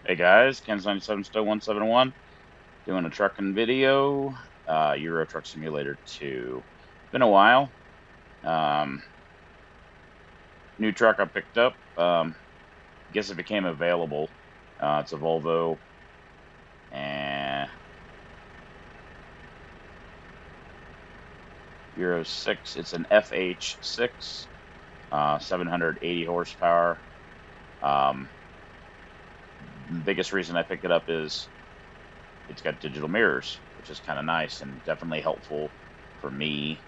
Hey guys, Kansas 97 Stowe 171 doing a trucking video, Euro Truck Simulator 2. Been a while. Um, New truck I picked up. Guess it became available. It's a Volvo and Euro 6. It's an FH6, 780 horsepower. The biggest reason I picked it up is it's got digital mirrors, which is kind of nice and definitely helpful for me,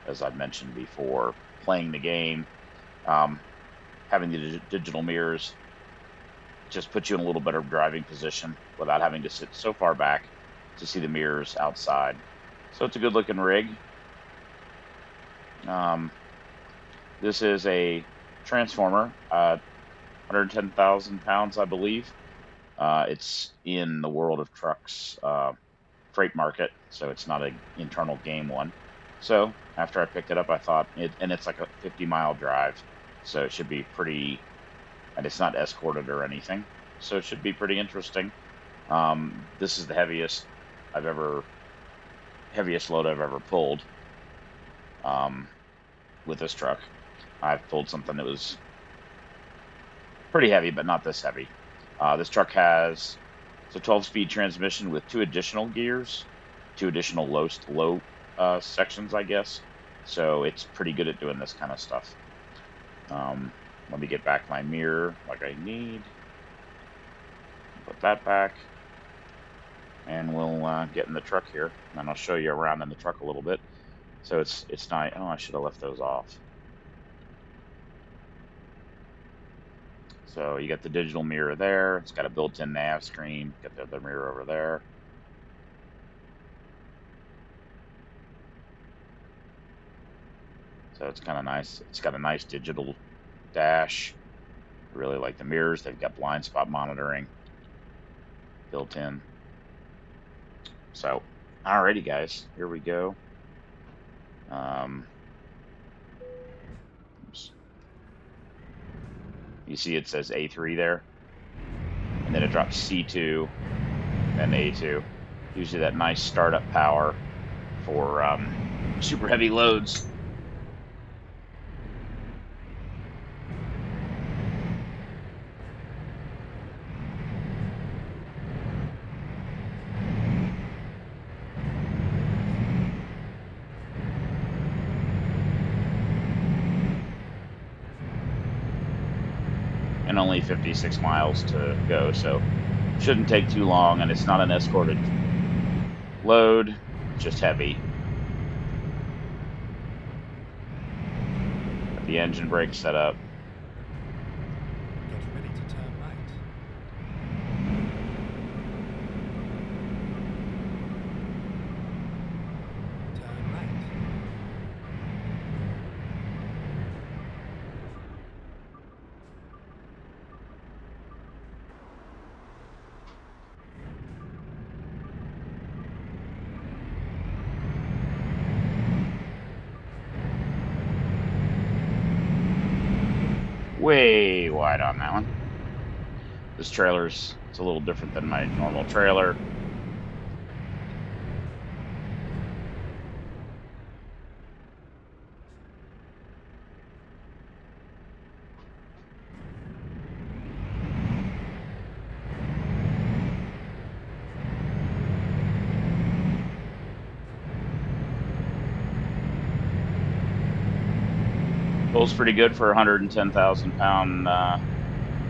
as I've mentioned before, playing the game. Having the digital mirrors just puts you in a little better driving position without having to sit so far back to see the mirrors outside. So it's a good looking rig. This is a transformer, 110,000 pounds, I believe. It's in the World of Trucks freight market, so it's not an internal game one. So after I picked it up, I thought and it's like a 50-mile drive, so it should be pretty, and it's not escorted or anything, so it should be pretty interesting. This is the heaviest load I've ever pulled with this truck. I've pulled something that was pretty heavy, but not this heavy. This truck has a 12-speed transmission with 2 additional gears, 2 additional low sections, I guess. So it's pretty good at doing this kind of stuff. Let me get back my mirror like I need. Put that back. And we'll get in the truck here. And I'll show you around in the truck a little bit. So it's nice. Oh, I should have left those off. So you got the digital mirror there. It's got a built-in nav screen. Got the other mirror over there. So it's kind of nice. It's got a nice digital dash. I really like the mirrors. They've got blind spot monitoring built in. So, alrighty guys, here we go. Oops. You see it says A3 there, and then it drops C2, then A2. Gives you that nice startup power for super heavy loads. And only 56 miles to go, so shouldn't take too long, and it's not an escorted load, just heavy. Got the engine brake set up. Get ready to turn right. Turn right. Way wide on that one. This trailer's, it's a little different than my normal trailer. Pulls pretty good for a 110,000 pound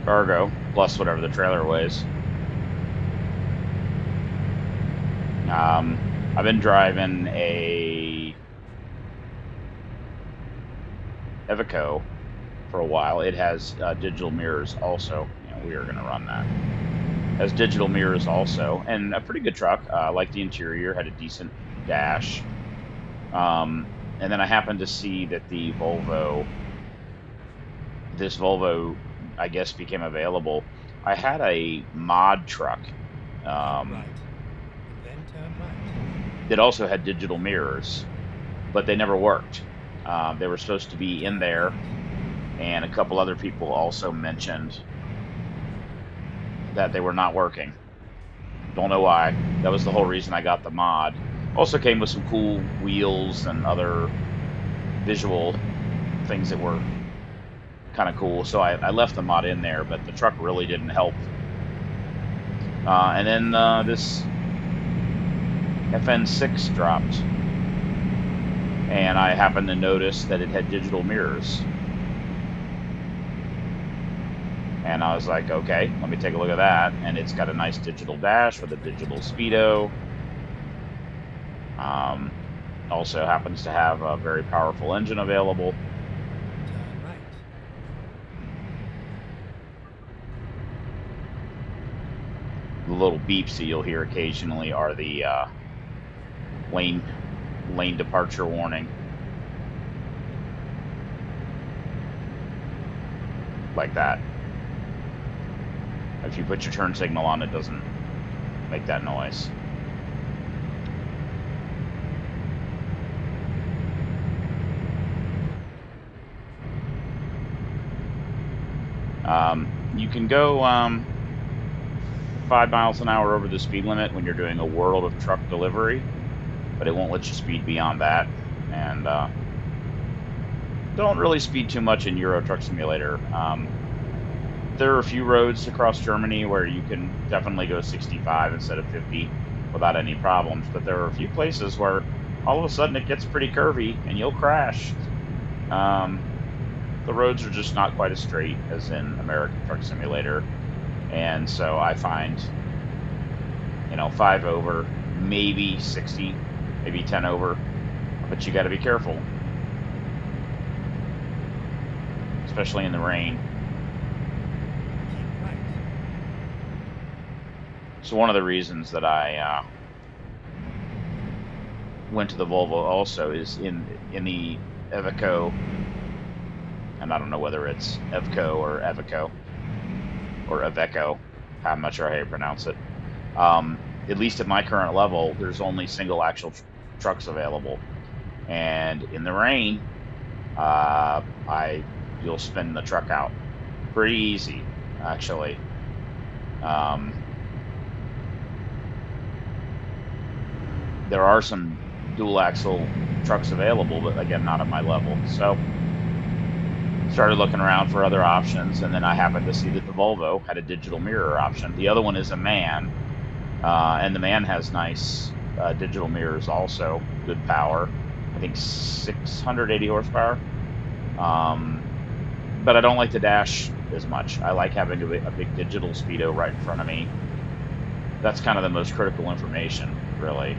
cargo, plus whatever the trailer weighs. I've been driving a Iveco for a while. It has digital mirrors also. You know, we are going to run that. It has digital mirrors also, and a pretty good truck. I like the interior, had a decent dash. And then I happened to see that this Volvo, I guess, became available. I had a mod truck Right. Then turn right. that also had digital mirrors, but they never worked. They were supposed to be in there, and a couple other people also mentioned that they were not working. Don't know why. That was the whole reason I got the mod. Also came with some cool wheels and other visual things that were kind of cool. So I left the mod in there, but the truck really didn't help. And then this FN6 dropped. And I happened to notice that it had digital mirrors. And I was like, okay, let me take a look at that. And it's got a nice digital dash with a digital speedo. Also happens to have a very powerful engine available. Turn right. The little beeps that you'll hear occasionally are the lane departure warning. Like that. If you put your turn signal on, it doesn't make that noise. You can go 5 miles an hour over the speed limit when you're doing a World of Truck delivery, but it won't let you speed beyond that. And don't really speed too much in Euro Truck Simulator. There are a few roads across Germany where you can definitely go 65 instead of 50 without any problems, but there are a few places where all of a sudden it gets pretty curvy and you'll crash. The roads are just not quite as straight as in American Truck Simulator, and so I find, 5 over, maybe 60, maybe 10 over, but you got to be careful, especially in the rain. Keep right. So one of the reasons that I went to the Volvo also is in the Iveco, and I don't know whether it's Evco or Iveco or Iveco. I'm not sure how you pronounce it. At least at my current level, there's only single axle trucks available, and in the rain, you'll spin the truck out pretty easy, actually. There are some dual axle trucks available, but again, not at my level. So started looking around for other options, and then I happened to see that the Volvo had a digital mirror option. The other one is a MAN, and the MAN has nice digital mirrors also, good power. I think 680 horsepower. But I don't like the dash as much. I like having a big digital speedo right in front of me. That's kind of the most critical information, really.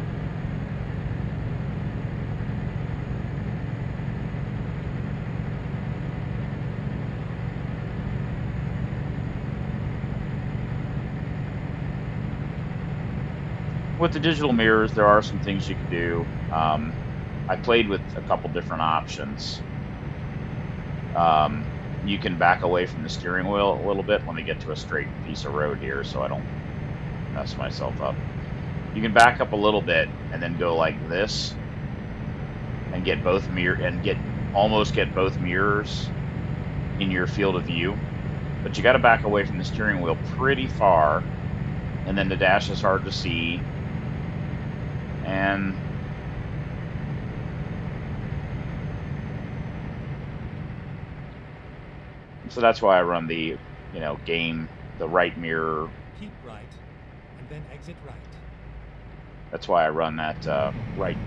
With the digital mirrors, there are some things you can do. I played with a couple different options. You can back away from the steering wheel a little bit. Let me get to a straight piece of road here so I don't mess myself up. You can back up a little bit and then go like this and get both almost get both mirrors in your field of view. But you got to back away from the steering wheel pretty far, and then the dash is hard to see. And so that's why I run the, the right mirror. Keep right, and then exit right. That's why I run that right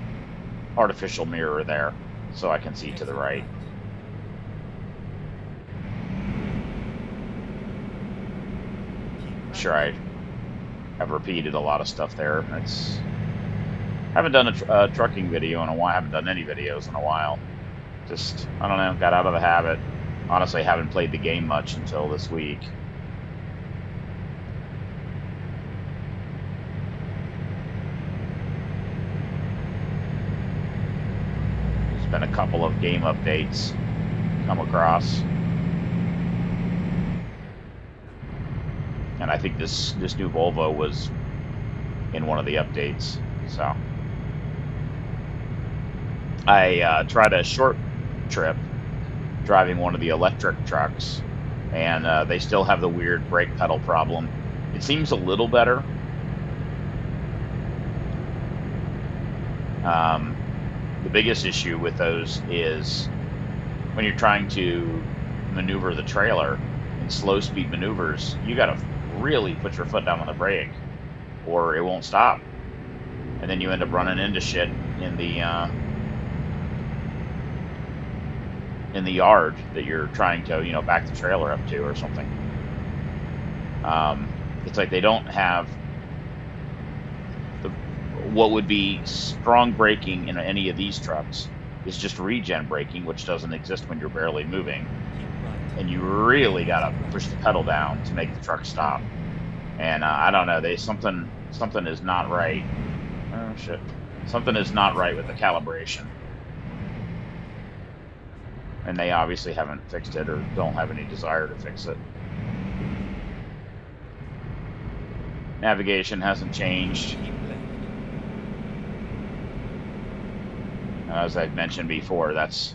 artificial mirror there, so I can see to the right. I'm sure I have repeated a lot of stuff there. Haven't done a trucking video in a while. I haven't done any videos in a while. Just, I don't know, got out of the habit. Honestly, haven't played the game much until this week. There's been a couple of game updates come across. And I think this new Volvo was in one of the updates. So I tried a short trip driving one of the electric trucks, and they still have the weird brake pedal problem. It seems a little better. The biggest issue with those is when you're trying to maneuver the trailer in slow speed maneuvers, you got to really put your foot down on the brake or it won't stop. And then you end up running into shit in the yard that you're trying to, back the trailer up to or something. It's like they don't have what would be strong braking in any of these trucks is just regen braking, which doesn't exist when you're barely moving. And you really got to push the pedal down to make the truck stop. And I don't know, something is not right. Oh shit. Something is not right with the calibration. And they obviously haven't fixed it or don't have any desire to fix it. Navigation hasn't changed. As I've mentioned before, that's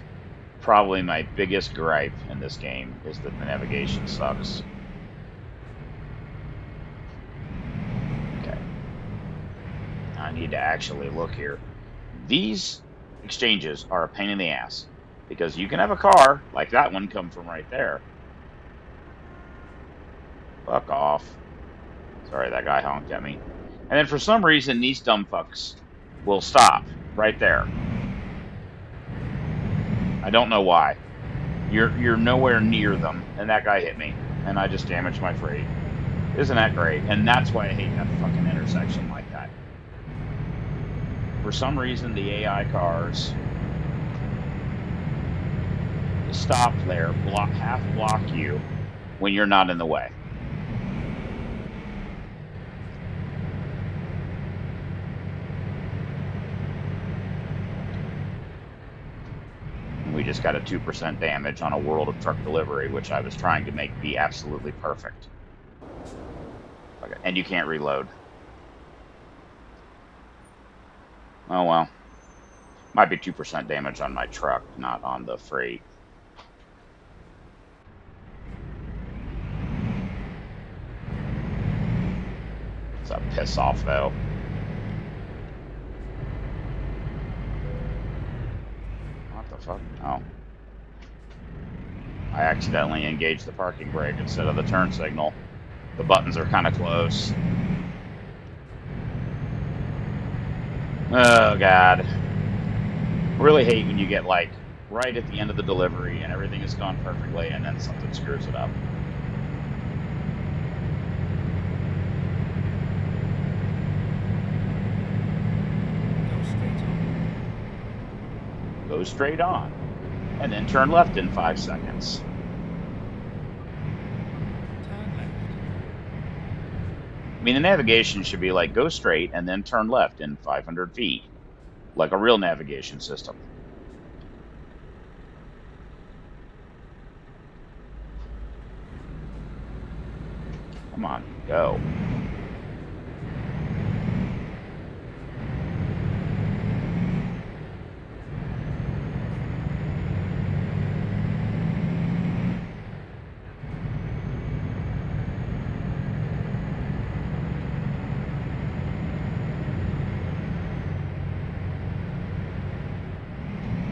probably my biggest gripe in this game, is that the navigation sucks. Okay. I need to actually look here. These exchanges are a pain in the ass, because you can have a car, like that one, come from right there. Fuck off. Sorry, that guy honked at me. And then for some reason, these dumb fucks will stop right there. I don't know why. You're nowhere near them, and that guy hit me, and I just damaged my freight. Isn't that great? And that's why I hate that fucking intersection like that. For some reason, the AI cars stop there, half block you when you're not in the way. We just got a 2% damage on a World of Truck Delivery, which I was trying to make be absolutely perfect. Okay. And you can't reload. Oh well. Might be 2% damage on my truck, not on the freight. It's a piss off though. Fuck? Oh. I accidentally engaged the parking brake instead of the turn signal. The buttons are kind of close. Oh, God. Really hate when you get, like, right at the end of the delivery and everything has gone perfectly and then something screws it up. Go straight on, and then turn left in 5 seconds. Turn left. I mean, the navigation should be like, go straight and then turn left in 500 feet, like a real navigation system. Come on, go.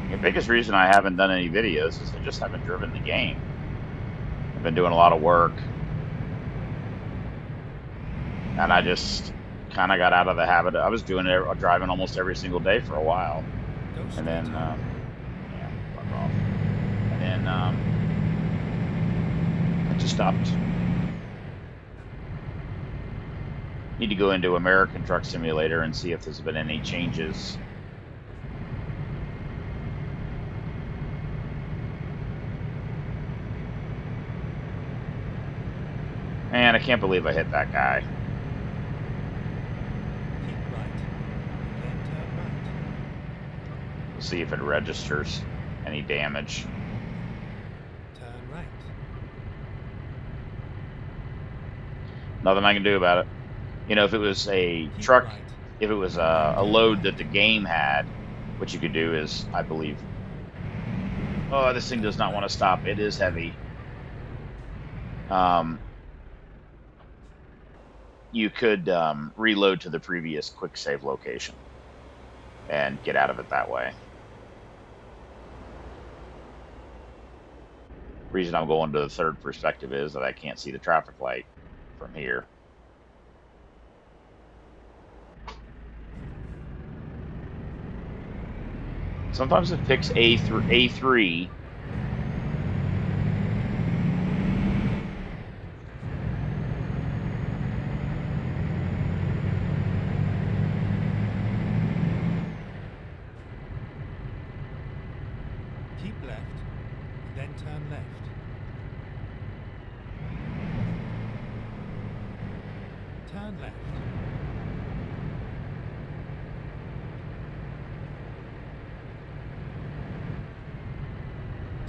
The biggest reason I haven't done any videos is I just haven't driven the game. I've been doing a lot of work, and I just kind of got out of the habit. I was driving almost every single day for a while, and then yeah, fuck off. And then I just stopped. Need to go into American Truck Simulator and see if there's been any changes. Man, I can't believe I hit that guy. Keep right. Then turn right. We'll see if it registers any damage. Turn right. Nothing I can do about it. You know, if it was a Keep truck, right. if it was a load that the game had, what you could do is, I believe... Oh, this thing does not want to stop. It is heavy. you could reload to the previous quick save location and get out of it that way. Reason I'm going to the third perspective is that I can't see the traffic light from here. Sometimes it picks A3. Keep left, and then turn left. Turn left.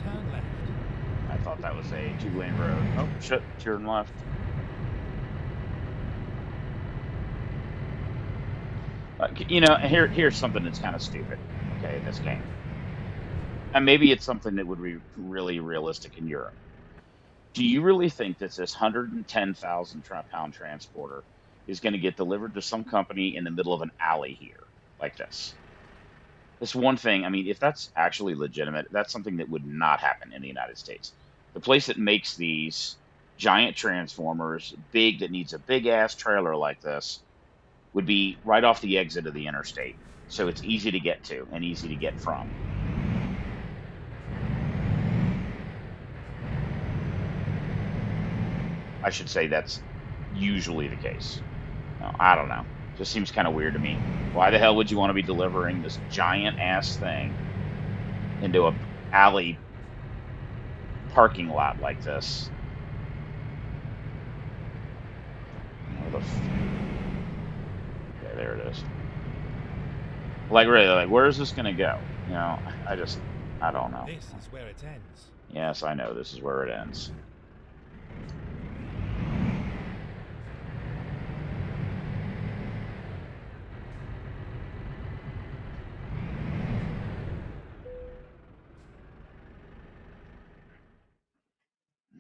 Turn left. I thought that was a 2-lane road. Oh, shit, turn left. You know, here's something that's kind of stupid, okay, in this game. And maybe it's something that would be really realistic in Europe. Do you really think that this 110,000 pound transporter is going to get delivered to some company in the middle of an alley here like this? This one thing, I mean, if that's actually legitimate, that's something that would not happen in the United States. The place that makes these giant transformers, big, that needs a big ass trailer like this, would be right off the exit of the interstate. So it's easy to get to and easy to get from. I should say that's usually the case. No, I don't know. Just seems kind of weird to me. Why the hell would you want to be delivering this giant ass thing into a alley parking lot like this? Okay, there it is. Like really, like where is this gonna go? You know, I don't know. This is where it ends. Yes, I know this is where it ends.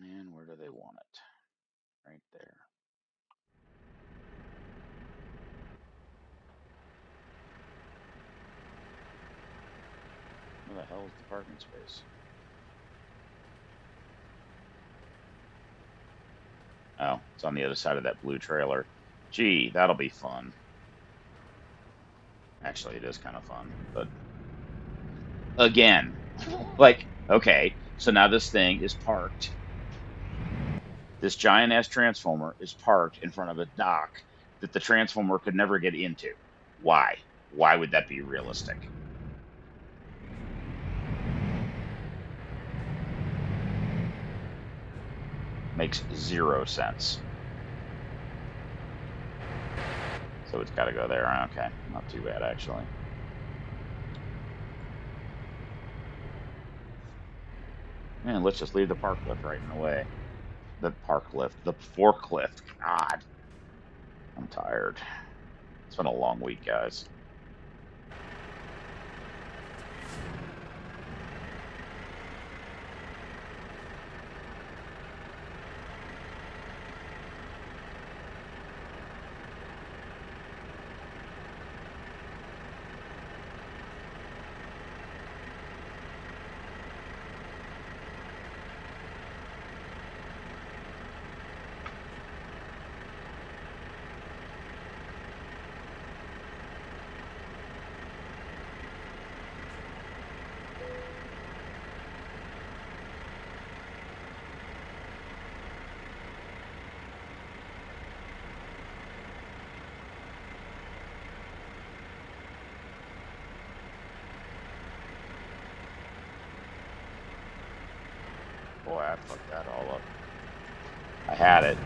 And where do they want it? Right there. Where the hell is the parking space? Oh, it's on the other side of that blue trailer. Gee, that'll be fun. Actually, it is kind of fun, but again, like, okay, so now this thing is parked. This giant ass transformer is parked in front of a dock that the transformer could never get into. Why? Why would that be realistic? Makes zero sense. So it's got to go there. Okay, not too bad actually. Man, let's just leave the park lift right in the way. The forklift. God, I'm tired. It's been a long week, guys. Boy, I fucked that all up. I had it.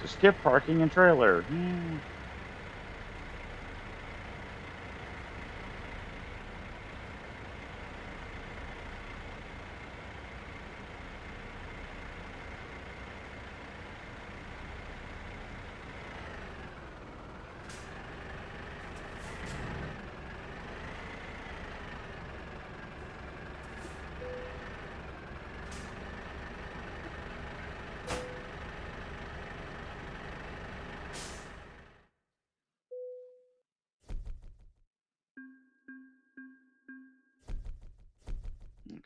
Skip parking and trailer. Yeah.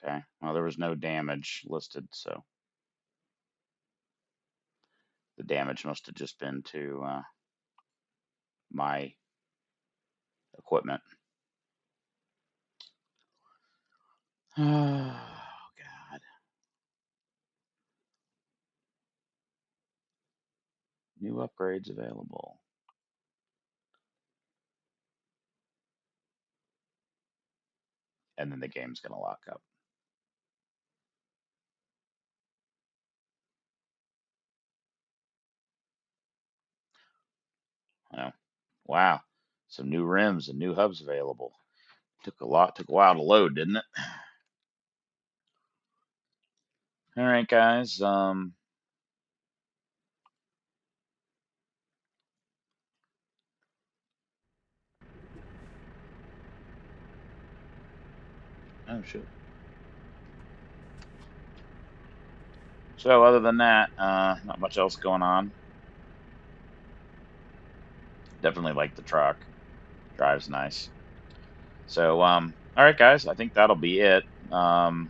Okay. Well, there was no damage listed, so the damage must have just been to my equipment. Oh, God. New upgrades available. And then the game's going to lock up. Oh, wow. Some new rims and new hubs available. Took a while to load, didn't it? All right, guys. Oh, shoot. So other than that, not much else going on. Definitely like the truck. Drives nice. So, all right, guys. I think that'll be it. I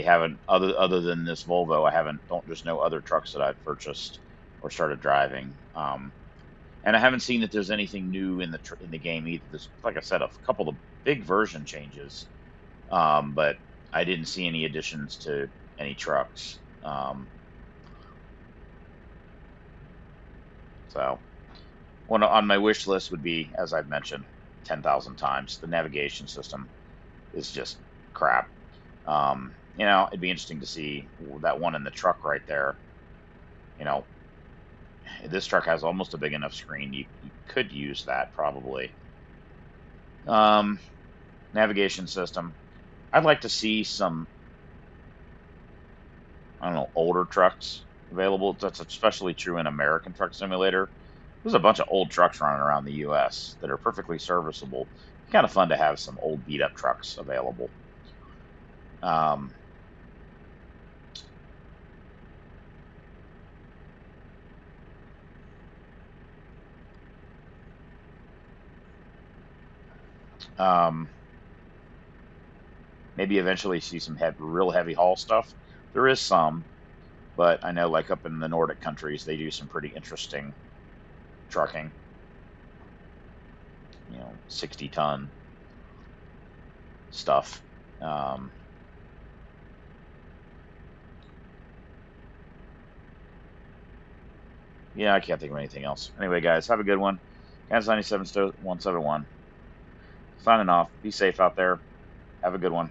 haven't other than this Volvo, I don't just know other trucks that I've purchased or started driving. And I haven't seen that there's anything new in the game either. There's, like I said, a couple of big version changes, but I didn't see any additions to any trucks. So one on my wish list would be, as I've mentioned 10,000 times, the navigation system is just crap. It'd be interesting to see that one in the truck right there. You know, this truck has almost a big enough screen. You could use that probably. Um, Navigation system. I'd like to see some, I don't know, older trucks available. That's especially true in American Truck Simulator. There's a bunch of old trucks running around the U.S. that are perfectly serviceable. Kind of fun to have some old beat up trucks available. Maybe eventually see some real heavy haul stuff. There is some, but I know like up in the Nordic countries, they do some pretty interesting trucking. 60-ton stuff. Yeah, I can't think of anything else. Anyway, guys, have a good one. Kansas 97 171. Signing off. Be safe out there. Have a good one.